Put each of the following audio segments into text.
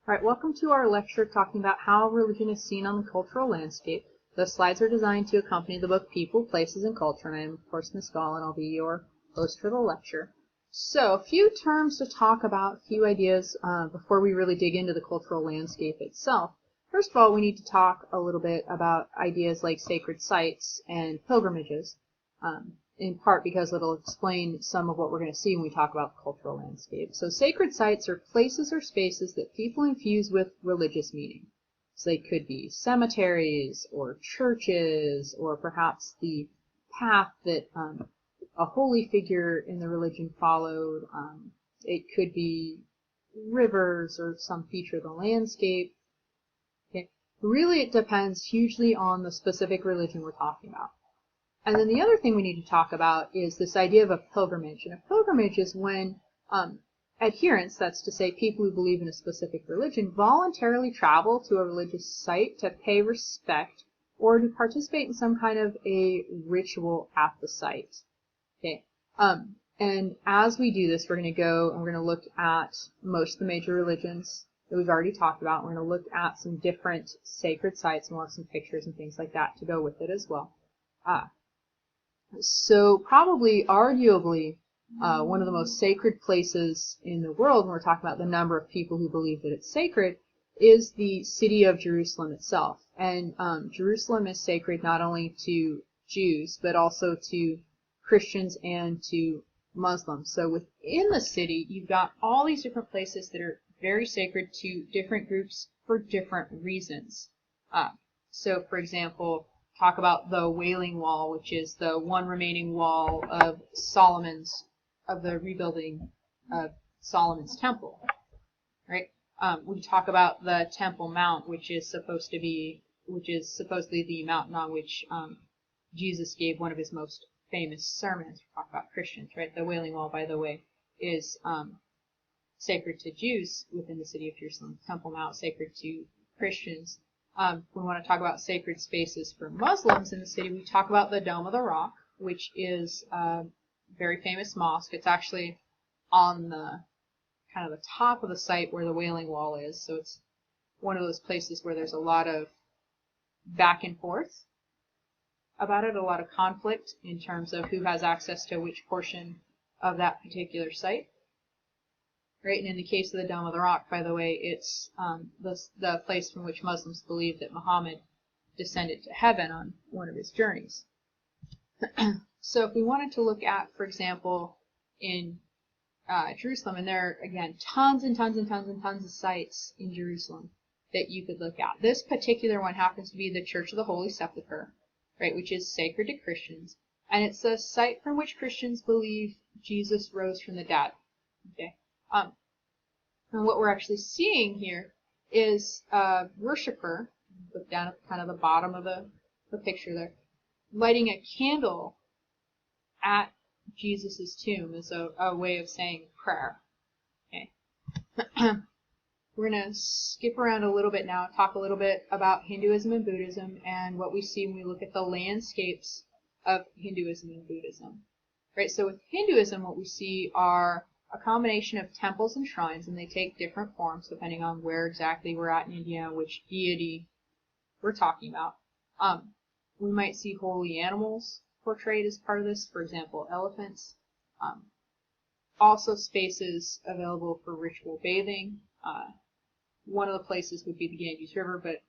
Alright, welcome to our lecture talking about how religion is seen on the cultural landscape. The slides are designed to accompany the book People, Places, and Culture, and I am, of course, Ms. Gall, and I'll be your host for the lecture. So, a few terms to talk about, a few ideas before we really dig into the cultural landscape itself. First of all, we need to talk a little bit about ideas like sacred sites and pilgrimages, in part because it'll explain some of what we're going to see when we talk about the cultural landscape. So sacred sites are places or spaces that people infuse with religious meaning. So they could be cemeteries or churches or perhaps the path that a holy figure in the religion followed. It could be rivers or some feature of the landscape. Okay. Really, it depends hugely on the specific religion we're talking about. And then the other thing we need to talk about is this idea of a pilgrimage. And a pilgrimage is when adherents, that's to say people who believe in a specific religion, voluntarily travel to a religious site to pay respect or to participate in some kind of a ritual at the site. Okay. And as we do this, we're going to go and we're going to look at most of the major religions that we've already talked about. We're going to look at some different sacred sites and we'll have some pictures and things like that to go with it as well. So probably, arguably, one of the most sacred places in the world, when we're talking about the number of people who believe that it's sacred, is the city of Jerusalem itself. And Jerusalem is sacred not only to Jews, but also to Christians and to Muslims. So within the city, you've got all these different places that are very sacred to different groups for different reasons. So, for example, talk about the Wailing Wall, which is the one remaining wall of the rebuilding of Solomon's temple, right? We talk about the Temple Mount, which is supposedly the mountain on which Jesus gave one of his most famous sermons. We talk about Christians, right? The Wailing Wall, by the way, is sacred to Jews within the city of Jerusalem. Temple Mount, sacred to Christians. We want to talk about sacred spaces for Muslims in the city. We talk about the Dome of the Rock, which is a very famous mosque. It's actually on the kind of the top of the site where the Wailing Wall is. So it's one of those places where there's a lot of back and forth about it, a lot of conflict in terms of who has access to which portion of that particular site. Right, and in the case of the Dome of the Rock, by the way, it's the place from which Muslims believe that Muhammad descended to heaven on one of his journeys. So if we wanted to look at, for example, in Jerusalem, and there are, again, tons and tons and tons and tons of sites in Jerusalem that you could look at. This particular one happens to be the Church of the Holy Sepulchre, right, which is sacred to Christians, and it's a site from which Christians believe Jesus rose from the dead. Okay. And what we're actually seeing here is a worshiper, look down at kind of the bottom of the picture there, lighting a candle at Jesus' tomb as a way of saying prayer. Okay. We're going to skip around a little bit now, talk a little bit about Hinduism and Buddhism and what we see when we look at the landscapes of Hinduism and Buddhism. Right, so with Hinduism, what we see are a combination of temples and shrines, and they take different forms depending on where exactly we're at in India, which deity we're talking about. We might see holy animals portrayed as part of this, for example, elephants. Also spaces available for ritual bathing. One of the places would be the Ganges River, but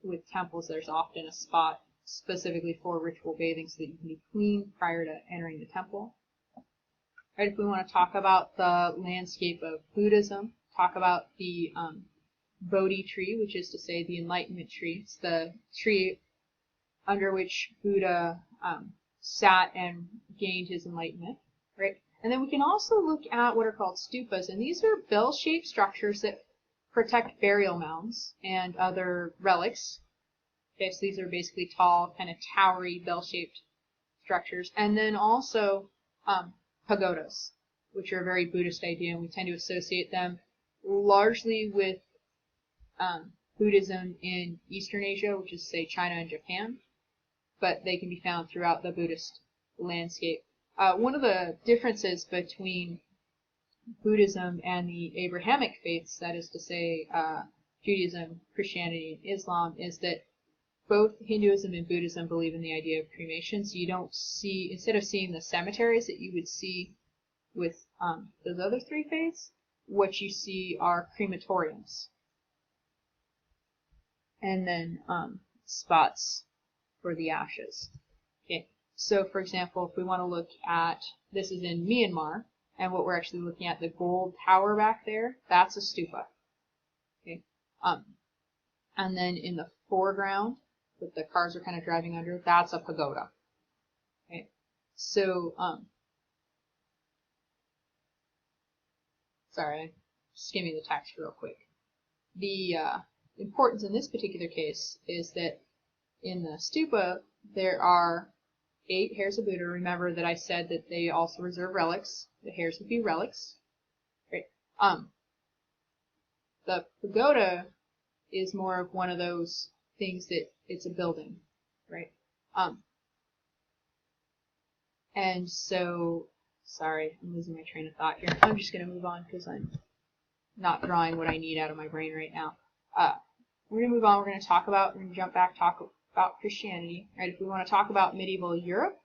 with temples there's often a spot specifically for ritual bathing so that you can be clean prior to entering the temple. Right, if we want to talk about the landscape of Buddhism, talk about the Bodhi tree, which is to say the enlightenment tree. It's the tree under which Buddha sat and gained his enlightenment. Right, and then we can also look at what are called stupas, and these are bell-shaped structures that protect burial mounds and other relics. Okay, so these are basically tall, kind of towery, bell-shaped structures, and then also pagodas, which are a very Buddhist idea, and we tend to associate them largely with Buddhism in Eastern Asia, which is, say, China and Japan, but they can be found throughout the Buddhist landscape. One of the differences between Buddhism and the Abrahamic faiths, that is to say Judaism, Christianity, and Islam is that both Hinduism and Buddhism believe in the idea of cremation. So you don't see, instead of seeing the cemeteries that you would see with those other three faiths, what you see are crematoriums. And then spots for the ashes. Okay, so for example, if we want to look at, this is in Myanmar, and what we're actually looking at, the gold tower back there, that's a stupa. Okay, and then in the foreground, that the cars are kind of driving under, that's a pagoda. Okay, so sorry, I'm skimming the text real quick. The importance in this particular case is that in the stupa there are 8 hairs of Buddha. Remember that I said that they also reserve relics. The hairs would be relics. Right? The pagoda is more of one of those things that it's a building, right? And so, sorry, I'm losing my train of thought here. I'm just going to move on because I'm not drawing what I need out of my brain right now. We're going to move on. We're going to talk about, we're going to jump back, talk about Christianity. Right? If we want to talk about medieval Europe,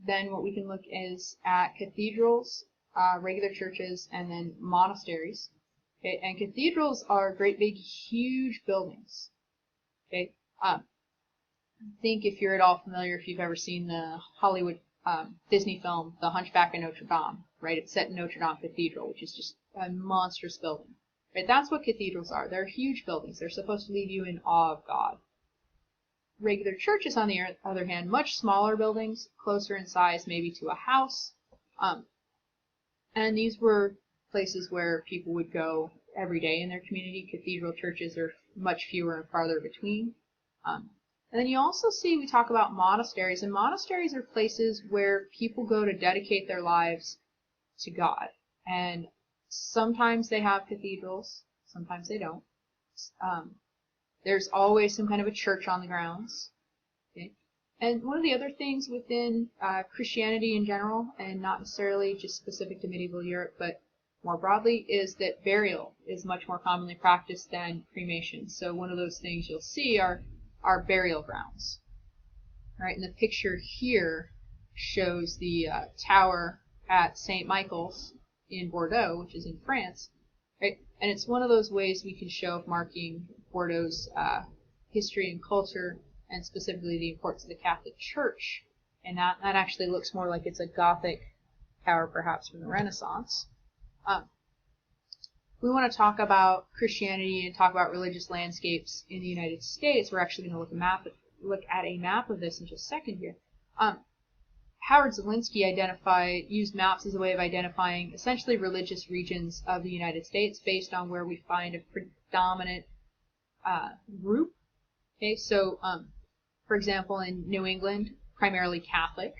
then what we can look is at cathedrals, regular churches, and then monasteries. Okay? And cathedrals are great big huge buildings. Okay? I think if you're at all familiar, if you've ever seen the Hollywood Disney film, The Hunchback of Notre Dame, right? It's set in Notre Dame Cathedral, which is just a monstrous building. Right? That's what cathedrals are. They're huge buildings. They're supposed to leave you in awe of God. Regular churches, on the other hand, much smaller buildings, closer in size maybe to a house. And these were places where people would go every day in their community. Cathedral churches are much fewer and farther between. And then you also see, we talk about monasteries, and monasteries are places where people go to dedicate their lives to God. And sometimes they have cathedrals, sometimes they don't. There's always some kind of a church on the grounds. Okay? And one of the other things within Christianity in general, and not necessarily just specific to medieval Europe, but more broadly, is that burial is much more commonly practiced than cremation. So one of those things you'll see are burial grounds. Right? And the picture here shows the tower at St. Michael's in Bordeaux, which is in France. Right? And it's one of those ways we can show of marking Bordeaux's history and culture, and specifically the importance of the Catholic Church. And that actually looks more like it's a Gothic tower, perhaps from the Renaissance. We want to talk about Christianity and talk about religious landscapes in the United States. We're actually going to look at a map of this in just a second here. Howard Zielinski used maps as a way of identifying essentially religious regions of the United States based on where we find a predominant group. Okay, so for example, in New England, primarily Catholic.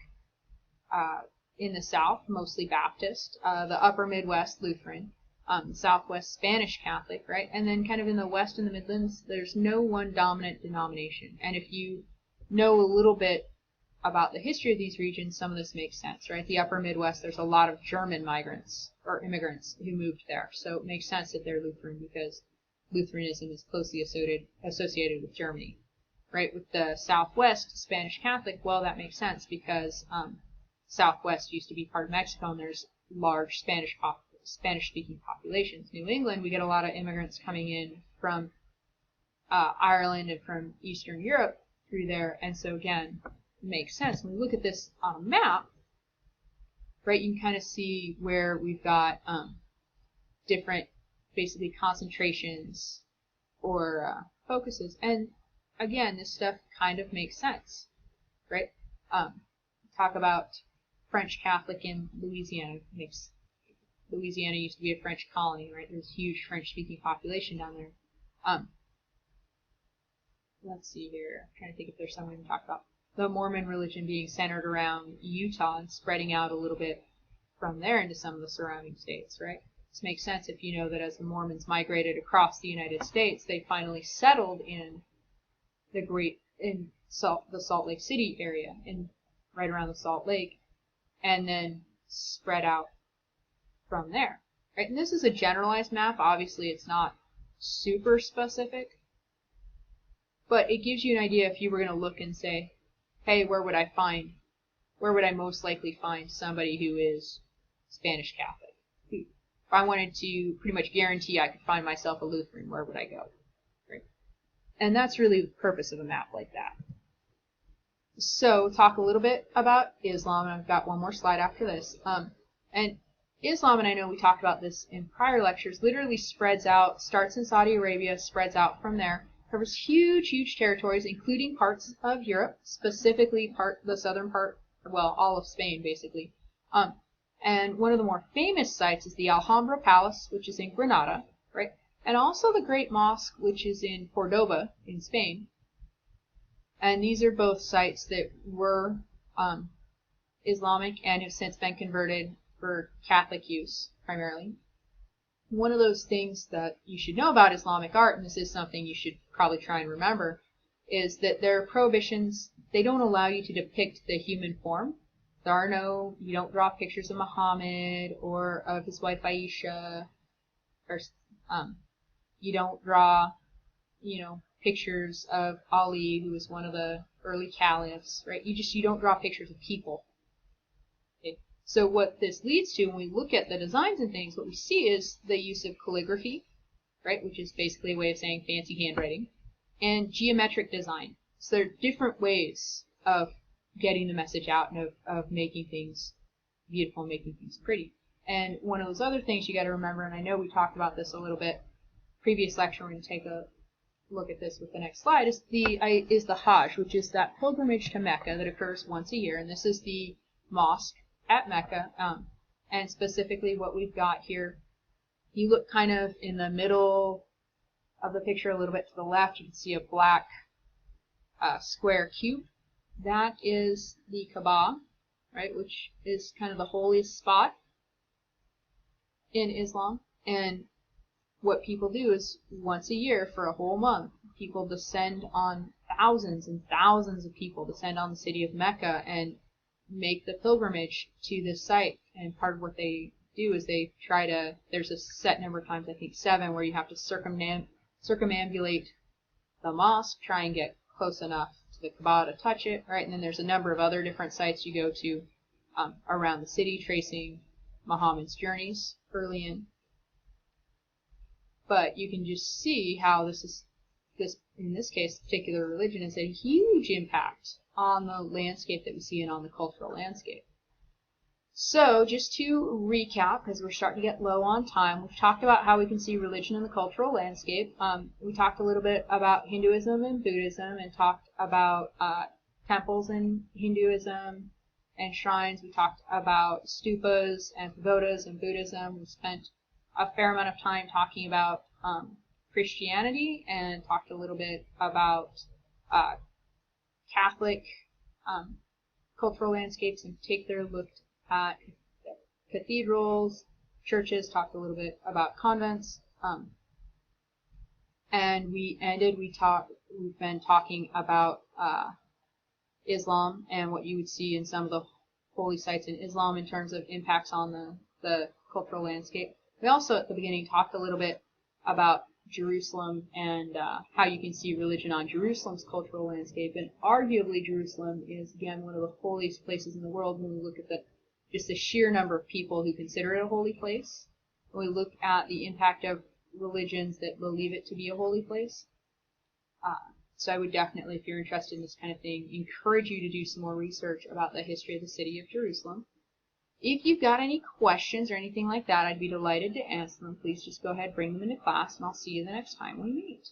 In the South, mostly Baptist. The Upper Midwest, Lutheran. The Southwest, Spanish Catholic, right? And then kind of in the West and the Midlands, there's no one dominant denomination. And if you know a little bit about the history of these regions, some of this makes sense, right? The Upper Midwest, there's a lot of German migrants or immigrants who moved there. So it makes sense that they're Lutheran because Lutheranism is closely associated with Germany, right? With the Southwest, Spanish Catholic, well, that makes sense because Southwest used to be part of Mexico, and there's large Spanish-speaking populations. New England, we get a lot of immigrants coming in from Ireland and from Eastern Europe through there, and so again, it makes sense. When we look at this on a map, right, you can kind of see where we've got different, basically, concentrations or focuses, and again, this stuff kind of makes sense, right? Talk about French Catholic in Louisiana. Louisiana used to be a French colony, right? There's a huge French-speaking population down there. Let's see here. I'm trying to think if there's something to talk about. The Mormon religion being centered around Utah and spreading out a little bit from there into some of the surrounding states, right? This makes sense if you know that as the Mormons migrated across the United States, they finally settled in the Salt Lake City area, right around the Salt Lake, and then spread out from there. Right? And this is a generalized map. Obviously, it's not super specific, but it gives you an idea if you were going to look and say, hey, where would I most likely find somebody who is Spanish Catholic? If I wanted to pretty much guarantee I could find myself a Lutheran, where would I go? Right? And that's really the purpose of a map like that. So talk a little bit about Islam, and I've got one more slide after this. And Islam, and I know we talked about this in prior lectures, literally spreads out, starts in Saudi Arabia, spreads out from there, covers huge, huge territories, including parts of Europe, specifically the southern part, well, all of Spain, basically. And one of the more famous sites is the Alhambra Palace, which is in Granada, right? And also the Great Mosque, which is in Cordoba, in Spain. And these are both sites that were Islamic and have since been converted for Catholic use, primarily. One of those things that you should know about Islamic art, and this is something you should probably try and remember, is that there are prohibitions. They don't allow you to depict the human form. You don't draw pictures of Muhammad or of his wife Aisha, or you don't draw, pictures of Ali, who was one of the early caliphs, right? You don't draw pictures of people. Okay? So what this leads to, when we look at the designs and things, what we see is the use of calligraphy, right, which is basically a way of saying fancy handwriting, and geometric design. So there are different ways of getting the message out and of making things beautiful, making things pretty. And one of those other things you got to remember, and I know we talked about this a little bit previous lecture, we're going to take a look at this with the next slide, is the Hajj, which is that pilgrimage to Mecca that occurs once a year. And this is the mosque at Mecca. And specifically what we've got here, you look kind of in the middle of the picture a little bit to the left, you can see a black square cube. That is the Kaaba, right, which is kind of the holiest spot in Islam. And what people do is once a year for a whole month, people descend on thousands and thousands of people descend on the city of Mecca and make the pilgrimage to this site. And part of what they do is they try to, there's a set number of times, I think 7, where you have to circumambulate the mosque, try and get close enough to the Kaaba to touch it, right? And then there's a number of other different sites you go to around the city, tracing Muhammad's journeys early in. But you can just see how this in this case, particular religion has a huge impact on the landscape that we see and on the cultural landscape. So just to recap, because we're starting to get low on time, we've talked about how we can see religion in the cultural landscape. We talked a little bit about Hinduism and Buddhism, and talked about temples in Hinduism and shrines. We talked about stupas and pagodas in Buddhism. We spent a fair amount of time talking about Christianity, and talked a little bit about Catholic cultural landscapes, in particular looked at cathedrals, churches, talked a little bit about convents, and we've been talking about Islam and what you would see in some of the holy sites in Islam in terms of impacts on the cultural landscape. We also, at the beginning, talked a little bit about Jerusalem and how you can see religion on Jerusalem's cultural landscape. And arguably, Jerusalem is, again, one of the holiest places in the world when we look at just the sheer number of people who consider it a holy place. When we look at the impact of religions that believe it to be a holy place. So I would definitely, if you're interested in this kind of thing, encourage you to do some more research about the history of the city of Jerusalem. If you've got any questions or anything like that, I'd be delighted to answer them. Please just go ahead, bring them into class, and I'll see you the next time we meet.